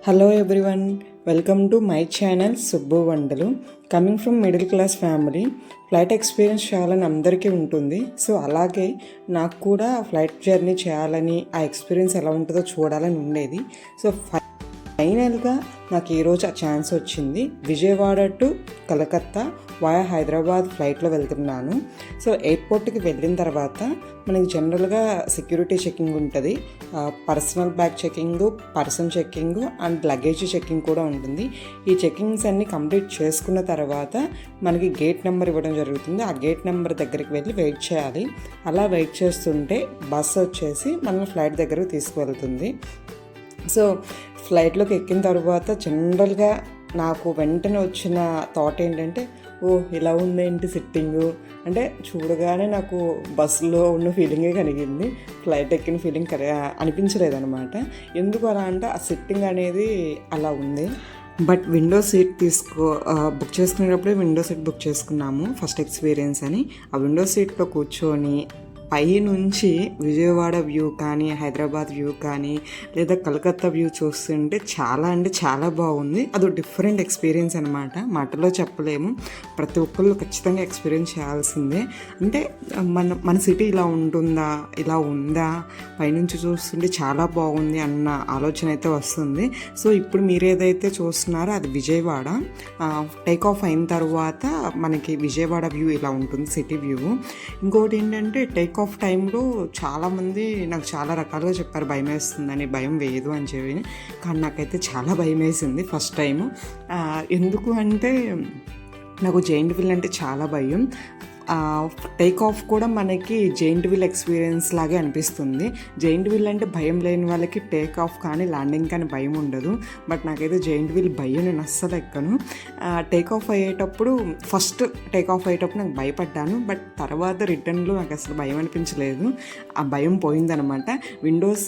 Hello everyone, welcome to my channel Subbu Vantalu. Coming from middle class family, flight experience చేయాలని అందరికీ ఉంటుంది. So అలాగే నాకు కూడా ఫ్లైట్ జర్నీ చేయాలని, ఆ ఎక్స్పీరియన్స్ ఎలా ఉంటుందో చూడాలని ఉండేది. సో ఫైనల్గా నాకు ఈరోజు ఆ ఛాన్స్ వచ్చింది. విజయవాడ టు కలకత్తా వాయా హైదరాబాద్ ఫ్లైట్లో వెళ్తున్నాను. సో ఎయిర్పోర్ట్కి వెళ్ళిన తర్వాత మనకి జనరల్గా సెక్యూరిటీ చెకింగ్ ఉంటుంది, personal bag checking, person checking and luggage checking కూడా ఉంటుంది. ఈ చెకింగ్స్ అన్నీ కంప్లీట్ చేసుకున్న తర్వాత మనకి గేట్ నెంబర్ ఇవ్వడం జరుగుతుంది. ఆ గేట్ నెంబర్ దగ్గరికి వెళ్ళి వెయిట్ చేయాలి. అలా వెయిట్ చేస్తుంటే బస్సు వచ్చేసి మనల్ని ఫ్లైట్ దగ్గరకు తీసుకువెళ్తుంది. సో ఫ్లైట్లోకి ఎక్కిన తర్వాత జనరల్గా నాకు వెంటనే వచ్చిన థాట్ ఏంటంటే, ఇలా ఉందేంటి సిట్టింగు అంటే, చూడగానే నాకు బస్సులో ఉన్న ఫీలింగే కలిగింది, ఫ్లైట్ ఎక్కిన ఫీలింగ్ అనిపించలేదన్నమాట. ఎందుకు అలా అంటే ఆ సిట్టింగ్ అనేది అలా ఉంది. బట్ విండో సీట్ బుక్ చేసుకునేటప్పుడే విండో సీట్ బుక్ చేసుకున్నాము, ఫస్ట్ ఎక్స్పీరియన్స్ అని. ఆ విండో సీట్లో కూర్చొని పై నుంచి విజయవాడ వ్యూ కానీ, హైదరాబాద్ వ్యూ కానీ, లేదా కలకత్తా వ్యూ చూస్తుంటే చాలా అంటే చాలా బాగుంది. అదో డిఫరెంట్ ఎక్స్పీరియన్స్ అనమాట, మాటలో చెప్పలేము. ప్రతి ఒక్కళ్ళు ఖచ్చితంగా ఎక్స్పీరియన్స్ చేయాల్సిందే. అంటే మన సిటీ ఇలా ఉంటుందా, ఇలా ఉందా, పైనుంచి చూస్తుంటే చాలా బాగుంది అన్న ఆలోచన అయితే వస్తుంది. సో ఇప్పుడు మీరు ఏదైతే చూస్తున్నారో అది విజయవాడ. టేక్ ఆఫ్ అయిన తర్వాత మనకి విజయవాడ వ్యూ ఇలా ఉంటుంది, సిటీ వ్యూ. ఇంకోటి ఏంటంటే, టేక్ ఆఫ్ టైంలో చాలామంది నాకు చాలా రకాలుగా చెప్పారు భయం వేస్తుందని, భయం వేయదు అని చెప్పి. కానీ నాకైతే చాలా భయం వేసింది ఫస్ట్ టైము. ఎందుకు అంటే నాకు జైంట్ వీల్ అంటే చాలా భయం. టేక్ ఆఫ్ కూడా మనకి జైంట్ వీల్ ఎక్స్పీరియన్స్ లాగే అనిపిస్తుంది. జైంట్ వీల్ అంటే భయం లేని వాళ్ళకి టేక్ ఆఫ్ కానీ ల్యాండింగ్ కానీ భయం ఉండదు. బట్ నాకైతే జైంట్ వీల్ భయం, నేను అస్సలు ఎక్కను. టేక్ ఆఫ్ అయ్యేటప్పుడు, ఫస్ట్ టేక్ ఆఫ్ అయ్యేటప్పుడు నాకు భయపడ్డాను. బట్ తర్వాత రిటర్న్లో నాకు అసలు భయం అనిపించలేదు, ఆ భయం పోయిందనమాట. విండోస్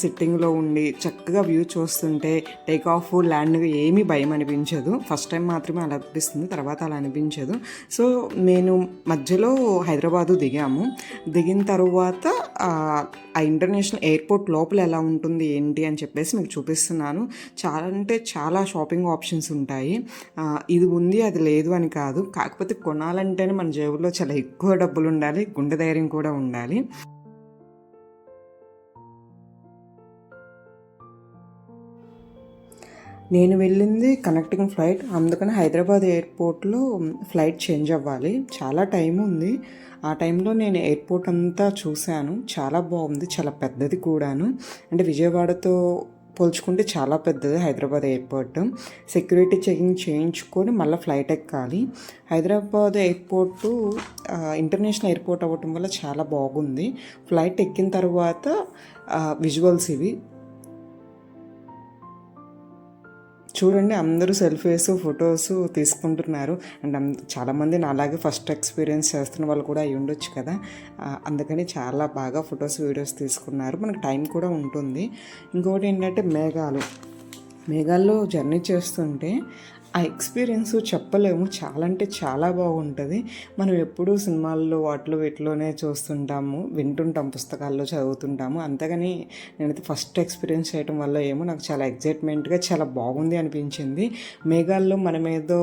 సిట్టింగ్లో ఉండి చక్కగా వ్యూ చూస్తుంటే టేక్ ఆఫ్ ల్యాండింగ్ ఏమీ భయం అనిపించదు. ఫస్ట్ టైం మాత్రమే అలా అనిపిస్తుంది, తర్వాత అలా అనిపించదు. సో నేను మధ్యలో హైదరాబాదు దిగిన తర్వాత ఆ ఇంటర్నేషనల్ ఎయిర్పోర్ట్ లోపల ఎలా ఉంటుంది ఏంటి అని చెప్పేసి మీకు చూపిస్తున్నాను. చాలా అంటే చాలా షాపింగ్ ఆప్షన్స్ ఉంటాయి. ఇది ఉంది అది లేదు అని కాదు, కాకపోతే కొనాలంటేనే మన జేబులో చాలా ఎక్కువ డబ్బులు ఉండాలి, గుండె ధైర్యం కూడా ఉండాలి. నేను వెళ్ళింది కనెక్టింగ్ ఫ్లైట్, అందుకని హైదరాబాద్ ఎయిర్పోర్ట్లో ఫ్లైట్ చేంజ్ అవ్వాలి. చాలా టైం ఉంది. ఆ టైంలో నేను ఎయిర్పోర్ట్ అంతా చూశాను, చాలా బాగుంది, చాలా పెద్దది కూడాను. అంటే విజయవాడతో పోల్చుకుంటే చాలా పెద్దది హైదరాబాద్ ఎయిర్పోర్ట్. సెక్యూరిటీ చెకింగ్ చేయించుకొని మళ్ళీ ఫ్లైట్ ఎక్కాలి. హైదరాబాద్ ఎయిర్పోర్టు ఇంటర్నేషనల్ ఎయిర్పోర్ట్ అవ్వటం వల్ల చాలా బాగుంది. ఫ్లైట్ ఎక్కిన తర్వాత విజువల్స్ ఇవి చూడండి. అందరూ సెల్ఫీస్, ఫొటోస్ తీసుకుంటున్నారు. అండ్ చాలామంది నా అలాగే ఫస్ట్ ఎక్స్పీరియన్స్ చేస్తున్న వాళ్ళు కూడా అయి ఉండొచ్చు కదా, అందుకని చాలా బాగా ఫొటోస్, వీడియోస్ తీసుకున్నారు. మనకు టైం కూడా ఉంటుంది. ఇంకోటి ఏంటంటే మేఘాల్లో జర్నీ చేస్తుంటే ఆ ఎక్స్పీరియన్స్ చెప్పలేము, చాలా అంటే చాలా బాగుంటుంది. మనం ఎప్పుడూ సినిమాల్లో వీటిలోనే చూస్తుంటాము, వింటుంటాం, పుస్తకాల్లో చదువుతుంటాము. అంతగాని నేనైతే ఫస్ట్ ఎక్స్పీరియన్స్ చేయడం వల్ల ఏమో నాకు చాలా ఎగ్జైట్మెంట్గా చాలా బాగుంది అనిపించింది. మేఘాల్లో మనమేదో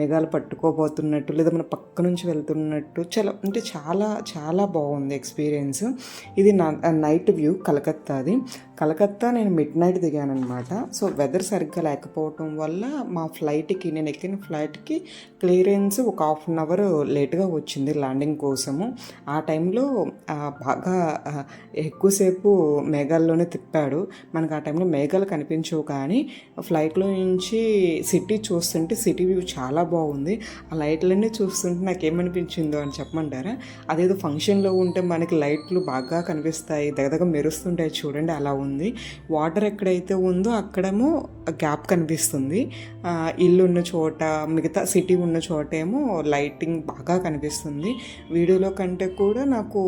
మేఘాలు పట్టుకోబోతున్నట్టు, లేదా మన పక్క నుంచి వెళ్తున్నట్టు చాలా అంటే చాలా చాలా బాగుంది ఎక్స్పీరియన్స్. ఇది నైట్ వ్యూ కలకత్తాది. కలకత్తా నేను మిడ్ నైట్ దిగాను అనమాట. సో వెదర్ సరిగ్గా లేకపోవటం వల్ల నేను ఎక్కిన ఫ్లైట్కి క్లియరెన్స్ ఒక 1/2 అవర్ లేట్గా వచ్చింది ల్యాండింగ్ కోసము. ఆ టైంలో బాగా ఎక్కువసేపు మేఘాల్లోనే తిప్పాడు. మనకు ఆ టైంలో మేఘాలు కనిపించవు, కానీ ఫ్లైట్లో నుంచి సిటీ చూస్తుంటే సిటీ వ్యూ చాలా బాగుంది. ఆ లైట్లన్నీ చూస్తుంటే నాకు ఏమనిపించిందో అని చెప్పమంటారా? అదేదో ఫంక్షన్లో ఉంటే మనకి లైట్లు బాగా కనిపిస్తాయి, దగ్గర మెరుస్తుంటాయి చూడండి, అలా ఉంది. వాటర్ ఎక్కడైతే ఉందో అక్కడేమో గ్యాప్ కనిపిస్తుంది, ఇల్లు ఉన్న చోట, మిగతా సిటీ ఉన్న చోట ఏమో లైటింగ్ బాగా కనిపిస్తుంది. వీడియోలో కంటే కూడా నాకు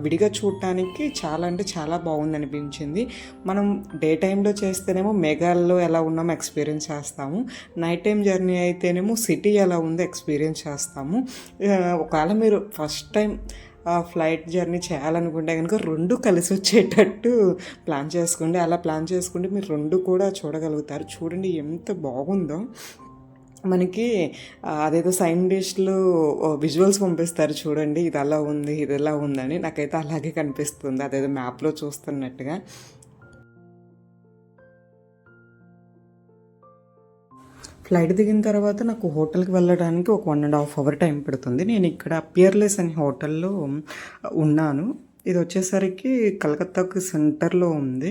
విడిగా చూడటానికి చాలా అంటే చాలా బాగుంది అనిపించింది. మనం డే టైంలో చేస్తేనేమో మేఘాల్లో ఎలా ఉన్నామో ఎక్స్పీరియన్స్ చేస్తాము, నైట్ టైం జర్నీ అయితేనేమో సిటీ ఎలా ఉందో ఎక్స్పీరియన్స్ చేస్తాము. ఒకవేళ మీరు ఫస్ట్ టైం ఫ్లైట్ జర్నీ చేయాలనుకుంటే కనుక రెండు కలిసి వచ్చేటట్టు ప్లాన్ చేసుకోండి. అలా ప్లాన్ చేసుకుంటే మీరు రెండు కూడా చూడగలుగుతారు. చూడండి ఎంత బాగుందో. మనకి అదేదో సైంటిస్టులు విజువల్స్ పంపిస్తారు చూడండి, ఇది అలా ఉంది ఇది ఎలా ఉందని. నాకైతే అలాగే కనిపిస్తుంది, అదేదో మ్యాప్లో చూస్తున్నట్టుగా. ఫ్లైట్ దిగిన తర్వాత నాకు హోటల్కి వెళ్ళడానికి ఒక 1.5 అవర్ టైం పడుతుంది. నేను ఇక్కడ పియర్లెస్ అనే హోటల్లో ఉన్నాను. ఇది వచ్చేసరికి కలకత్తాకు సెంటర్లో ఉంది.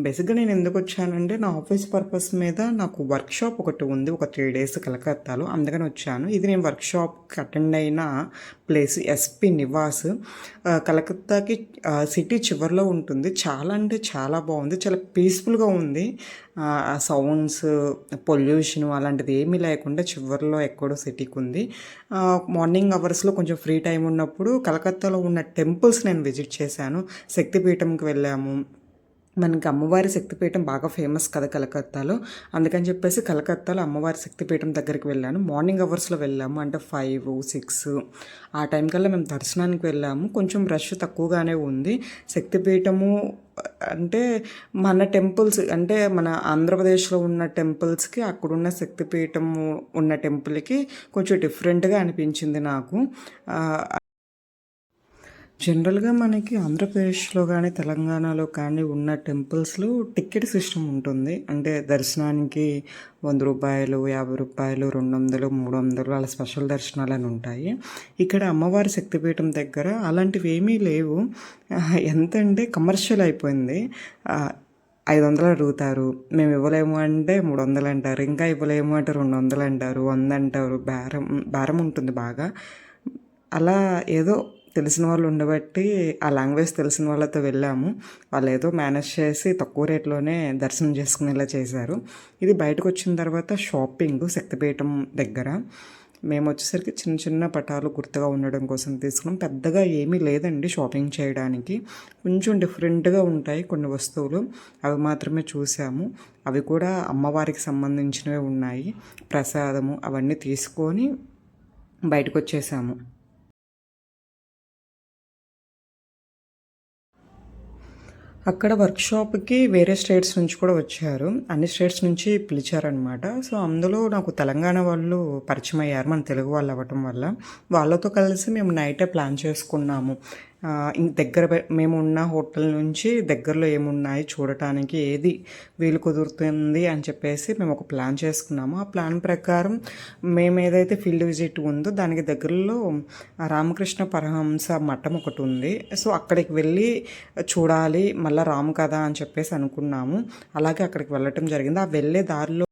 బేసిక్గా నేను ఎందుకు వచ్చానంటే నా ఆఫీస్ పర్పస్ మీద నాకు వర్క్షాప్ ఒకటి ఉంది, ఒక 3 days కలకత్తాలో, అందుకని వచ్చాను. ఇది నేను వర్క్షాప్కి అటెండ్ అయిన ప్లేస్ ఎస్పీ నివాస్. కలకత్తాకి సిటీ చివరిలో ఉంటుంది. చాలా అంటే చాలా బాగుంది, చాలా పీస్ఫుల్గా ఉంది. సౌండ్స్, పొల్యూషన్ అలాంటిది ఏమీ లేకుండా చివరిలో ఎక్కడో సిటీకి ఉంది. మార్నింగ్ అవర్స్లో కొంచెం ఫ్రీ టైం ఉన్నప్పుడు కలకత్తాలో ఉన్న టెంపుల్స్ నేను విజిట్ చేశాను. శక్తిపీఠంకి వెళ్ళాము. మనకి అమ్మవారి శక్తిపీఠం బాగా ఫేమస్ కదా కలకత్తాలో, అందుకని చెప్పేసి కలకత్తాలో అమ్మవారి శక్తిపీఠం దగ్గరికి వెళ్ళాను. మార్నింగ్ అవర్స్లో వెళ్ళాము, అంటే 5, 6 ఆ టైం కల్లా మేము దర్శనానికి వెళ్ళాము. కొంచెం రష్ తక్కువగానే ఉంది. శక్తిపీఠము అంటే మన టెంపుల్స్, అంటే మన ఆంధ్రప్రదేశ్లో ఉన్న టెంపుల్స్కి అక్కడున్న శక్తిపీఠము ఉన్న టెంపుల్కి కొంచెం డిఫరెంట్గా అనిపించింది నాకు. జనరల్గా మనకి ఆంధ్రప్రదేశ్లో కానీ తెలంగాణలో కానీ ఉన్న టెంపుల్స్లో టికెట్ సిస్టమ్ ఉంటుంది. అంటే దర్శనానికి 100 రూపాయలు, 50 రూపాయలు, 200, 300 అలా స్పెషల్ దర్శనాలు అని ఉంటాయి. ఇక్కడ అమ్మవారి శక్తిపీఠం దగ్గర అలాంటివి ఏమీ లేవు. ఎంత అంటే కమర్షియల్ అయిపోయింది. 500 అడుగుతారు, మేము ఇవ్వలేము అంటే 300 అంటారు, ఇంకా ఇవ్వలేము అంటే 200 అంటారు, 100 అంటారు. బేరం ఉంటుంది బాగా. అలా ఏదో తెలిసిన వాళ్ళు ఉండబట్టి ఆ లాంగ్వేజ్ తెలిసిన వాళ్ళతో వెళ్ళాము. వాళ్ళు ఏదో మేనేజ్ చేసి తక్కువ రేట్లోనే దర్శనం చేసుకునేలా చేశారు. ఇది బయటకు వచ్చిన తర్వాత షాపింగ్ శక్తిపీఠం దగ్గర మేము వచ్చేసరికి చిన్న చిన్న పటాలు గుర్తుగా ఉండడం కోసం తీసుకున్నాం. పెద్దగా ఏమీ లేదండి షాపింగ్ చేయడానికి. కొంచెం డిఫరెంట్గా ఉంటాయి కొన్ని వస్తువులు, అవి మాత్రమే చూసాము. అవి కూడా అమ్మవారికి సంబంధించినవే ఉన్నాయి. ప్రసాదము అవన్నీ తీసుకొని బయటకు వచ్చేసాము. అక్కడ వర్క్షాప్కి వేరే స్టేట్స్ నుంచి కూడా వచ్చారు. అన్ని స్టేట్స్ నుంచి పిలిచారనమాట. సో అందులో నాకు తెలంగాణ వాళ్ళు పరిచయం అయ్యారు, మన తెలుగు వాళ్ళు అవ్వటం వల్ల. వాళ్ళతో కలిసి మేము నైటే ప్లాన్ చేసుకున్నాము. దగ్గర మేము ఉన్న హోటల్ నుంచి దగ్గరలో ఏమున్నాయి చూడటానికి, ఏది వీలు కుదురుతుంది అని చెప్పేసి మేము ఒక ప్లాన్ చేసుకున్నాము. ఆ ప్లాన్ ప్రకారం మేము ఏదైతే ఫీల్డ్ విజిట్ ఉందో దానికి దగ్గరలో రామకృష్ణ పరమహంస మఠం ఒకటి ఉంది. సో అక్కడికి వెళ్ళి చూడాలి, మళ్ళీ రాము కదా అని చెప్పేసి అనుకున్నాము. అలాగే అక్కడికి వెళ్ళటం జరిగింది. ఆ వెళ్ళే దారిలో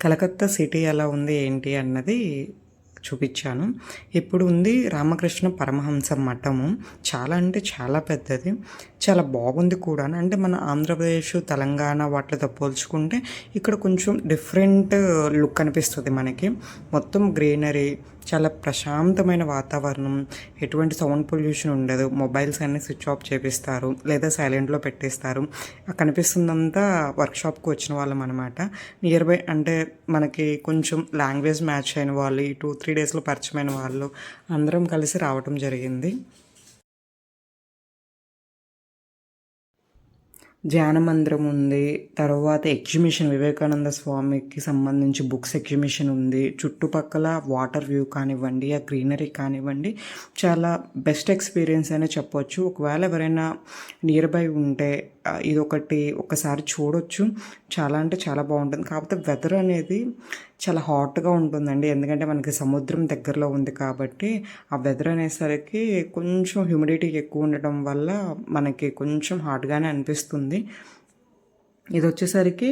కలకత్తా సిటీ ఎలా ఉంది ఏంటి అన్నది చూపించాను. ఇప్పుడు ఉంది రామకృష్ణ పరమహంస మఠము. చాలా అంటే చాలా పెద్దది, చాలా బాగుంది కూడా. అంటే మన ఆంధ్రప్రదేశ్, తెలంగాణ వాటితో పోల్చుకుంటే ఇక్కడ కొంచెం డిఫరెంట్ లుక్ అనిపిస్తుంది మనకి. మొత్తం గ్రీనరీ, చాలా ప్రశాంతమైన వాతావరణం, ఎటువంటి సౌండ్ పొల్యూషన్ ఉండదు. మొబైల్స్ అన్నీ స్విచ్ ఆఫ్ చేపిస్తారు లేదా సైలెంట్లో పెట్టేస్తారు. కనిపిస్తుందంతా వర్క్షాప్కి వచ్చిన వాళ్ళం అనమాట. నియర్ బై అంటే మనకి కొంచెం లాంగ్వేజ్ మ్యాచ్ అయిన వాళ్ళు, ఈ 2-3 daysలో పరిచయమైన వాళ్ళు అందరం కలిసి రావటం జరిగింది. ధ్యాన మందిరం ఉంది. తర్వాత ఎగ్జిబిషన్, వివేకానంద స్వామికి సంబంధించి బుక్స్ ఎగ్జిబిషన్ ఉంది. చుట్టుపక్కల వాటర్ వ్యూ కానివ్వండి, ఆ గ్రీనరీ కానివ్వండి, చాలా బెస్ట్ ఎక్స్పీరియన్స్ అనే చెప్పొచ్చు. ఒకవేళ ఎవరైనా నియర్ బై ఉంటే ఇదొకటి ఒక్కసారి చూడొచ్చు. చాలా అంటే చాలా బాగుంటుంది. కాకపోతే వెదర్ అనేది చాలా హాట్గా ఉంటుందండి, ఎందుకంటే మనకి సముద్రం దగ్గరలో ఉంది కాబట్టి. ఆ వెదర్ అనేసరికి కొంచెం హ్యూమిడిటీ ఎక్కువ ఉండటం వల్ల మనకి కొంచెం హాట్గానే అనిపిస్తుంది. ఇది వచ్చేసరికి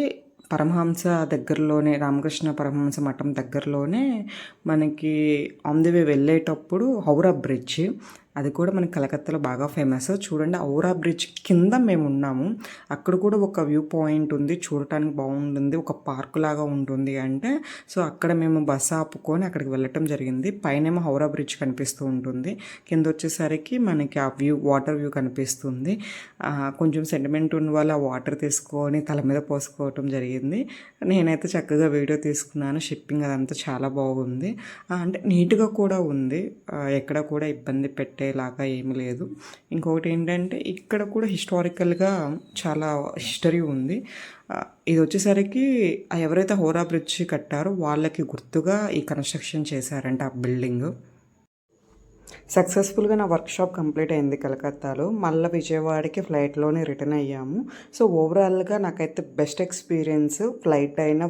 పరమహంస దగ్గరలోనే, రామకృష్ణ పరమహంస మఠం దగ్గరలోనే మనకి ఆన్ ది వే వెళ్ళేటప్పుడు హౌరా బ్రిడ్జ్. అది కూడా మనకి కలకత్తాలో బాగా ఫేమస్. చూడండి ఔరా బ్రిడ్జ్ కింద మేము ఉన్నాము. అక్కడ కూడా ఒక వ్యూ పాయింట్ ఉంది, చూడటానికి బాగుంటుంది, ఒక పార్క్ లాగా ఉంటుంది అంటే. సో అక్కడ మేము బస్ ఆపుకొని అక్కడికి వెళ్ళటం జరిగింది. పైనేమో హౌరా బ్రిడ్జ్ కనిపిస్తూ ఉంటుంది, కింద వచ్చేసరికి మనకి ఆ వ్యూ వాటర్ వ్యూ కనిపిస్తుంది. కొంచెం సెంటిమెంట్ ఉన్న వాళ్ళు ఆ వాటర్ తీసుకొని తల మీద పోసుకోవటం జరిగింది. నేనైతే చక్కగా వీడియో తీసుకున్నాను. షిప్పింగ్ అదంతా చాలా బాగుంది, అంటే నీట్గా కూడా ఉంది, ఎక్కడ కూడా ఇబ్బంది పెట్టేలాగా ఏమీ లేదు. ఇంకొకటి ఏంటంటే ఇక్కడ కూడా హిస్టారికల్గా చాలా హిస్టరీ ఉంది. ఇది వచ్చేసరికి ఎవరైతే హౌరా బ్రిడ్జ్ కట్టారో వాళ్ళకి గుర్తుగా ఈ కన్స్ట్రక్షన్ చేశారంట ఆ బిల్డింగ్. సక్సెస్ఫుల్గా నా వర్క్షాప్ కంప్లీట్ అయింది కలకత్తాలో. మళ్ళీ విజయవాడకి ఫ్లైట్లోనే రిటర్న్ అయ్యాము. సో ఓవరాల్గా నాకైతే బెస్ట్ ఎక్స్పీరియన్స్ ఫ్లైట్ అయినా